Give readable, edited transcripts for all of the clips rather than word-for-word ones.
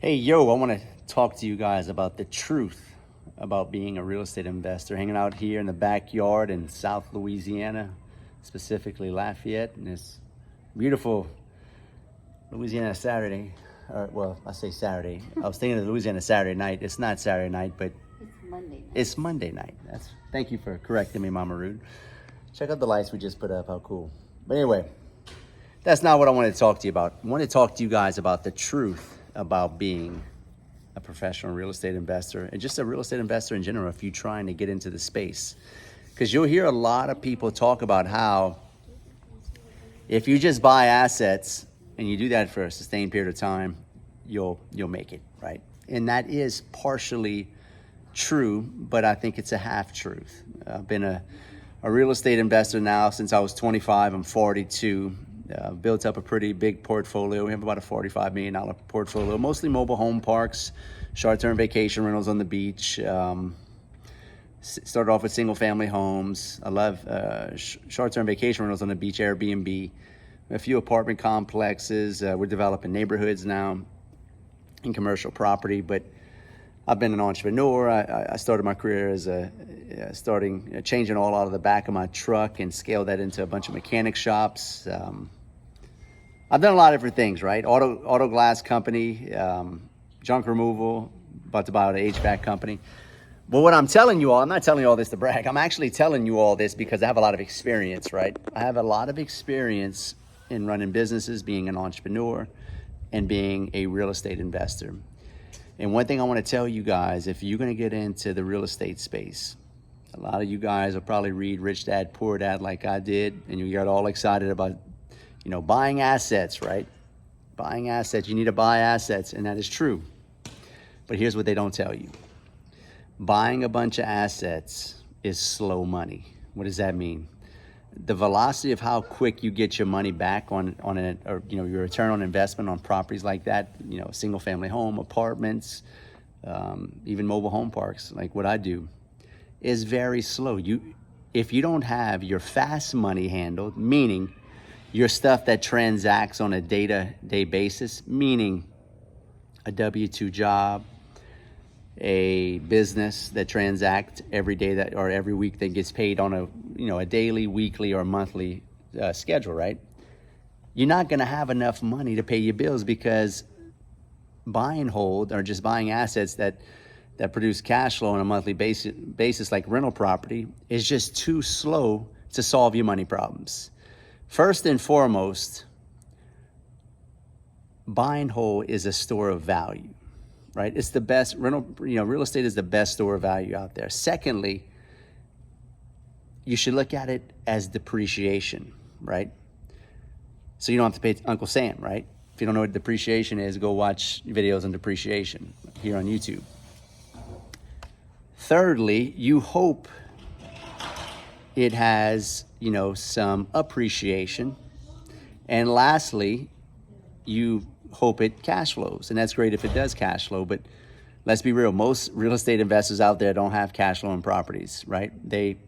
Hey, yo, I want to talk to you guys about the truth about being a real estate investor. Hanging out here in the backyard in South Louisiana, specifically Lafayette, and this beautiful Louisiana Saturday. Well, I say Saturday. I was thinking of Louisiana Saturday night. It's not Saturday night, but It's Monday night. it's Monday night. Thank you for correcting me, Mama Rood. Check out the lights we just put up. How cool. But anyway, that's not what I wanted to talk to you about. I want to talk to you guys about the truth about being a professional real estate investor and just a real estate investor in general if you're trying to get into the space. Because you'll hear a lot of people talk about how if you just buy assets and you do that for a sustained period of time, you'll make it, right? And that is partially true, but I think it's a half truth. I've been a real estate investor now since I was 25. I'm 42. Built up a pretty big portfolio. We have about a $45 million portfolio, mostly mobile home parks, short-term vacation rentals on the beach. Started off with single-family homes. I love short-term vacation rentals on the beach, Airbnb. A few apartment complexes. We're developing neighborhoods now in commercial property, but I've been an entrepreneur. I started my career as changing oil out of the back of my truck and scaled that into a bunch of mechanic shops. I've done a lot of different things, right? Auto glass company, junk removal, about to buy an HVAC company. But what I'm telling you all, I'm not telling you all this to brag. I'm actually telling you all this because I have a lot of experience, right? I have a lot of experience in running businesses, being an entrepreneur, and being a real estate investor. And one thing I want to tell you guys, if you're going to get into the real estate space, a lot of you guys will probably read Rich Dad, Poor Dad like I did, and you got all excited about, buying assets, right? Buying assets, you need to buy assets, and that is true. But here's what they don't tell you. Buying a bunch of assets is slow money. What does that mean? The velocity of how quick you get your money back on your return on investment on properties like that, single family home, apartments, even mobile home parks, like what I do, is very slow. If you don't have your fast money handled, meaning your stuff that transacts on a day-to-day basis, meaning a W-2 job, a business that transacts every day or every week that gets paid on a daily, weekly, or monthly schedule, right? You're not going to have enough money to pay your bills because buy and hold or just buying assets that produce cash flow on a monthly basis like rental property is just too slow to solve your money problems. First and foremost, buy and hold is a store of value, right? It's the best real estate is the best store of value out there. Secondly, you should look at it as depreciation, right? So you don't have to pay Uncle Sam, right? If you don't know what depreciation is, go watch videos on depreciation here on YouTube. Thirdly, you hope it has, some appreciation. And lastly, you hope it cash flows. And that's great if it does cash flow, but let's be real. Most real estate investors out there don't have cash flowing properties, right? They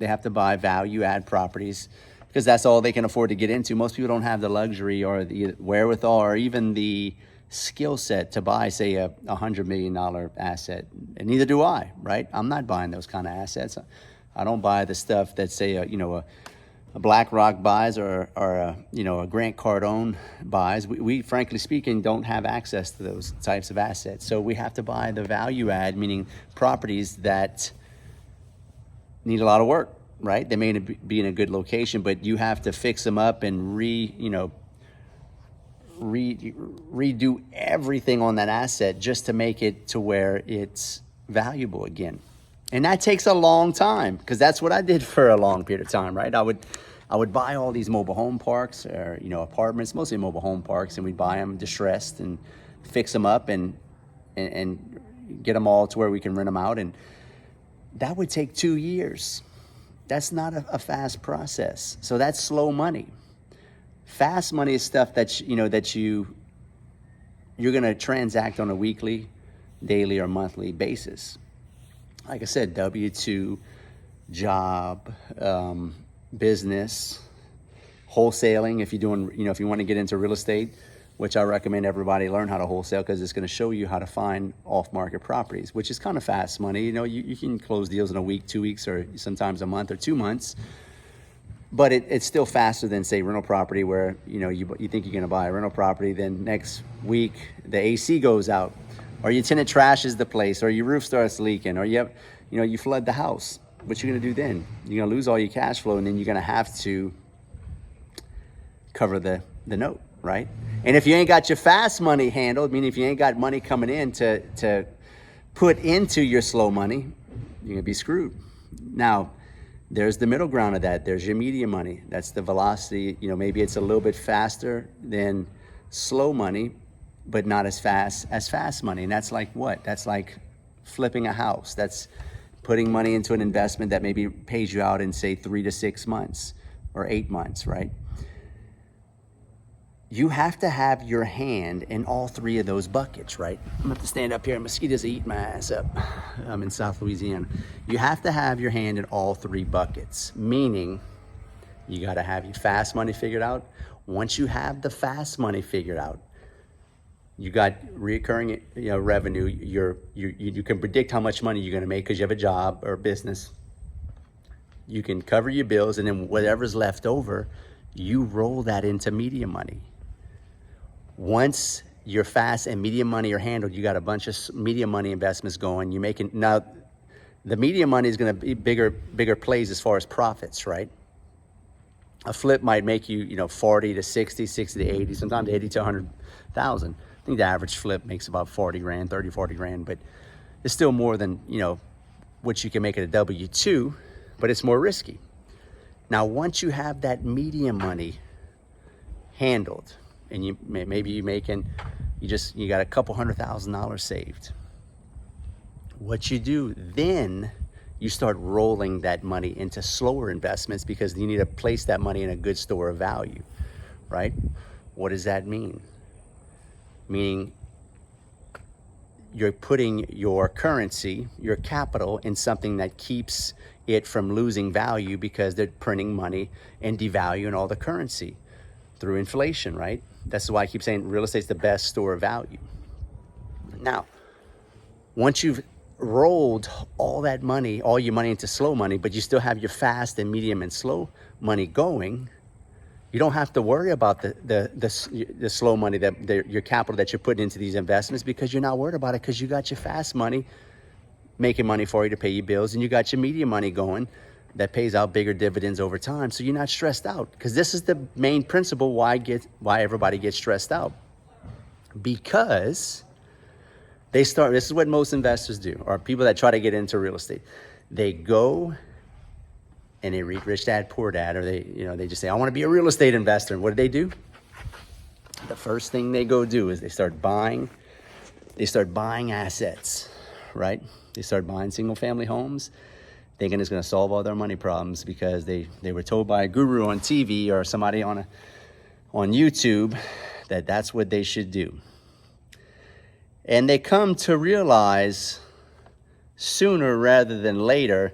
have to buy value add properties because that's all they can afford to get into. Most people don't have the luxury or the wherewithal or even the skill set to buy, say, a $100 million asset. And neither do I, right? I'm not buying those kind of assets. I don't buy the stuff that, say, a BlackRock buys or a Grant Cardone buys. We, frankly speaking, don't have access to those types of assets. So we have to buy the value add, meaning properties that need a lot of work, right? They may be in a good location, but you have to fix them up and redo everything on that asset just to make it to where it's valuable again. And that takes a long time because that's what I did for a long period of time, right? I would buy all these mobile home parks or, apartments, mostly mobile home parks, and we'd buy them distressed and fix them up and get them all to where we can rent them out. And that would take 2 years. That's not a fast process. So that's slow money. Fast money is stuff that you're going to transact on a weekly, daily, or monthly basis. Like I said, W-2, job, business, wholesaling. If you're doing, if you want to get into real estate, which I recommend everybody learn how to wholesale, because it's going to show you how to find off-market properties, which is kind of fast money. You know, you can close deals in a week, 2 weeks, or sometimes a month or 2 months. But it's still faster than, say, rental property, where, you know, you think you're going to buy a rental property, then next week the AC goes out, or your tenant trashes the place, or your roof starts leaking, or you flood the house. What you're going to do then? You're going to lose all your cash flow, and then you're going to have to cover the note, right? And if you ain't got your fast money handled, meaning if you ain't got money coming in to put into your slow money, you're going to be screwed. Now, there's the middle ground of that. There's your medium money. That's the velocity. You know, maybe it's a little bit faster than slow money, but not as fast as fast money. And that's like what? That's like flipping a house. That's putting money into an investment that maybe pays you out in, say, 3 to 6 months or 8 months, right? You have to have your hand in all three of those buckets, right? I'm gonna have to stand up here. Mosquitoes are eating my ass up. I'm in South Louisiana. You have to have your hand in all three buckets, meaning you gotta have your fast money figured out. Once you have the fast money figured out, you got recurring, revenue. You can predict how much money you're gonna make because you have a job or a business. You can cover your bills, and then whatever's left over, you roll that into medium money. Once your fast and medium money are handled, you got a bunch of medium money investments going. You're making, now the medium money is going to be bigger plays as far as profits, right? A flip might make you, 40 to 60, 60 to 80, sometimes 80 to 100,000. I think the average flip makes about 40 grand, 30, 40 grand, but it's still more than, what you can make at a W-2, but it's more risky. Now, once you have that medium money handled, and you got a couple $100,000 saved, what you do then, you start rolling that money into slower investments, because you need to place that money in a good store of value, right? What does that mean? Meaning you're putting your currency, your capital, in something that keeps it from losing value, because they're printing money and devaluing all the currency through inflation, right? That's why I keep saying real estate's the best store of value. Now, once you've rolled all that money, all your money into slow money, but you still have your fast and medium and slow money going, you don't have to worry about the slow money, your capital that you're putting into these investments, because you're not worried about it, because you got your fast money making money for you to pay your bills, and you got your medium money going that pays out bigger dividends over time. So you're not stressed out, because this is the main principle why everybody gets stressed out, because this is what most investors do, or people that try to get into real estate. They go and they read Rich Dad, Poor Dad, or they just say, I want to be a real estate investor. And what do? The first thing they go do is they start buying assets, right? They start buying single family homes, thinking it's going to solve all their money problems, because they were told by a guru on TV or somebody on YouTube that that's what they should do. And they come to realize sooner rather than later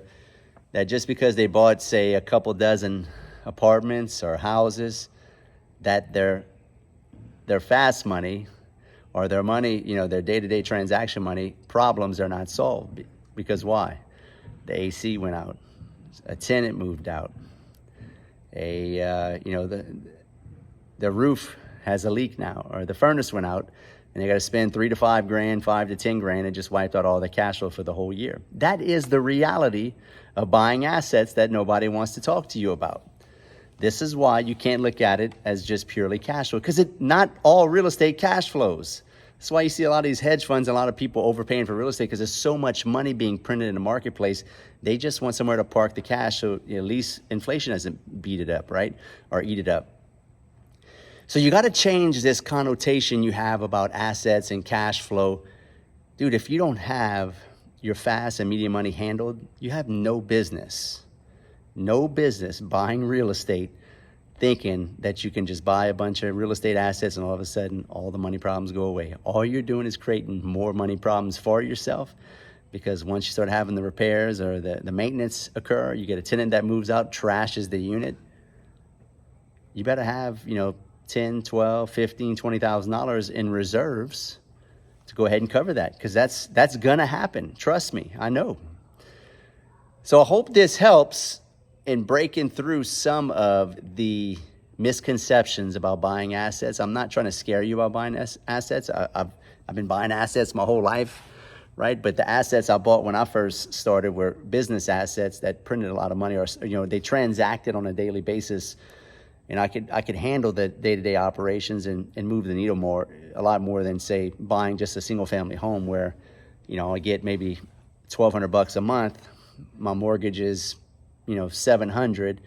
that just because they bought, say, a couple dozen apartments or houses, that their fast money or their money, their day-to-day transaction money problems are not solved. Because why? The AC went out, a tenant moved out, the roof has a leak now, or the furnace went out, and they got to spend $3 to $5 grand, $5 to $10 grand, and just wiped out all the cash flow for the whole year. That is the reality of buying assets that nobody wants to talk to you about. This is why you can't look at it as just purely cash flow, because not all real estate cash flows. That's why you see a lot of these hedge funds and a lot of people overpaying for real estate, because there's so much money being printed in the marketplace. They just want somewhere to park the cash, so at least inflation doesn't beat it up, right? Or eat it up. So you got to change this connotation you have about assets and cash flow. Dude, if you don't have your fast and medium money handled, you have no business buying real estate thinking that you can just buy a bunch of real estate assets and all of a sudden all the money problems go away. All you're doing is creating more money problems for yourself, because once you start having the repairs or the maintenance occur, you get a tenant that moves out, trashes the unit. You better have, $10, $12, $15, $20,000 in reserves to go ahead and cover that, because that's gonna happen. Trust me, I know. So I hope this helps in breaking through some of the misconceptions about buying assets. I'm not trying to scare you about buying assets. I've been buying assets my whole life, right? But the assets I bought when I first started were business assets that printed a lot of money, or they transacted on a daily basis, and I could handle the day-to-day operations and move the needle a lot more than, say, buying just a single family home where, I get maybe $1,200 a month. My mortgage is, $700,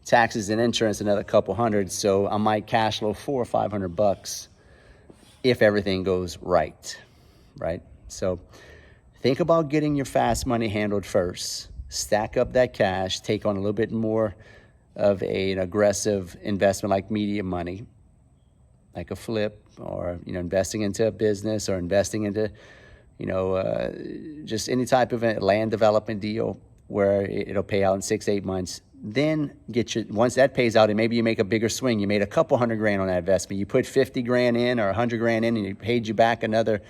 taxes and insurance another couple hundred. So I might cash flow $400 or $500 if everything goes right. So think about getting your fast money handled first. Stack up that cash, take on a little bit more of an aggressive investment like media money, like a flip, or investing into a business, or investing into just any type of a land development deal where it'll pay out in 6-8 months. Then once that pays out, and maybe you make a bigger swing, you made a couple $100,000 on that investment, you put 50 grand in or 100 grand in, and it paid you back another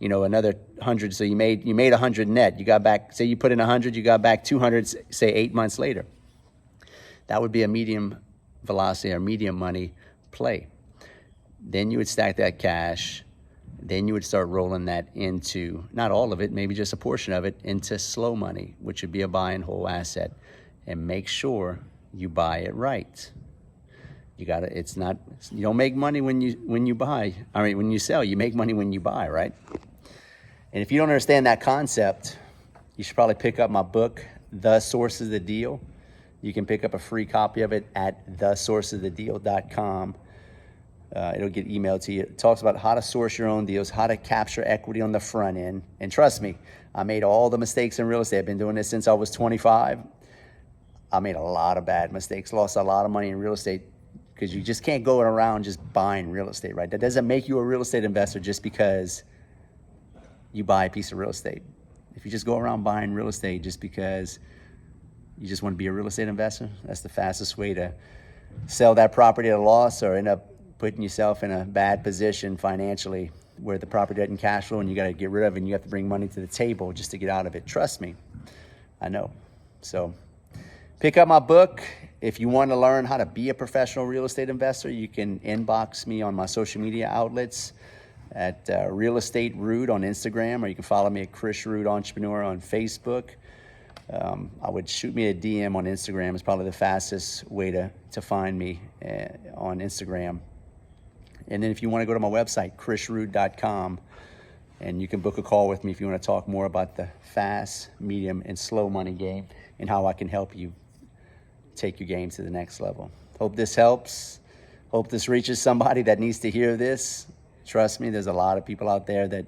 100. So you made 100 net. You got back, say you put in 100, you got back 200, say 8 months later. That would be a medium velocity or medium money play. Then you would stack that cash. Then you would start rolling that into, not all of it, maybe just a portion of it, into slow money, which would be a buy and hold asset. And make sure you buy it right. You don't make money when you buy. When you sell, you make money when you buy, right? And if you don't understand that concept, you should probably pick up my book, The Source of the Deal. You can pick up a free copy of it at thesourceofthedeal.com. It'll get emailed to you. It talks about how to source your own deals, how to capture equity on the front end. And trust me, I made all the mistakes in real estate. I've been doing this since I was 25. I made a lot of bad mistakes, lost a lot of money in real estate, because you just can't go around just buying real estate, right? That doesn't make you a real estate investor just because you buy a piece of real estate. If you just go around buying real estate just because you just want to be a real estate investor, that's the fastest way to sell that property at a loss, or end up putting yourself in a bad position financially where the property doesn't cash flow and you got to get rid of it and you have to bring money to the table just to get out of it. Trust me, I know. So pick up my book. If you want to learn how to be a professional real estate investor, you can inbox me on my social media outlets at Real Estate Rood on Instagram, or you can follow me at Chris Rood Entrepreneur on Facebook. I would shoot me a DM on Instagram. It's probably the fastest way to find me on Instagram. And then if you want to go to my website, chrisrood.com, and you can book a call with me if you want to talk more about the fast, medium, and slow money game and how I can help you take your game to the next level. Hope this helps. Hope this reaches somebody that needs to hear this. Trust me, there's a lot of people out there that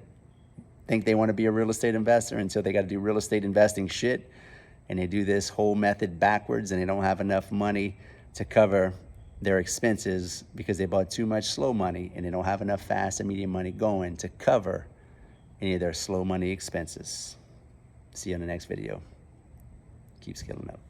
think they want to be a real estate investor until they got to do real estate investing shit, and they do this whole method backwards, and they don't have enough money to cover their expenses because they bought too much slow money, and they don't have enough fast and medium money going to cover any of their slow money expenses. See you in the next video. Keep scaling up.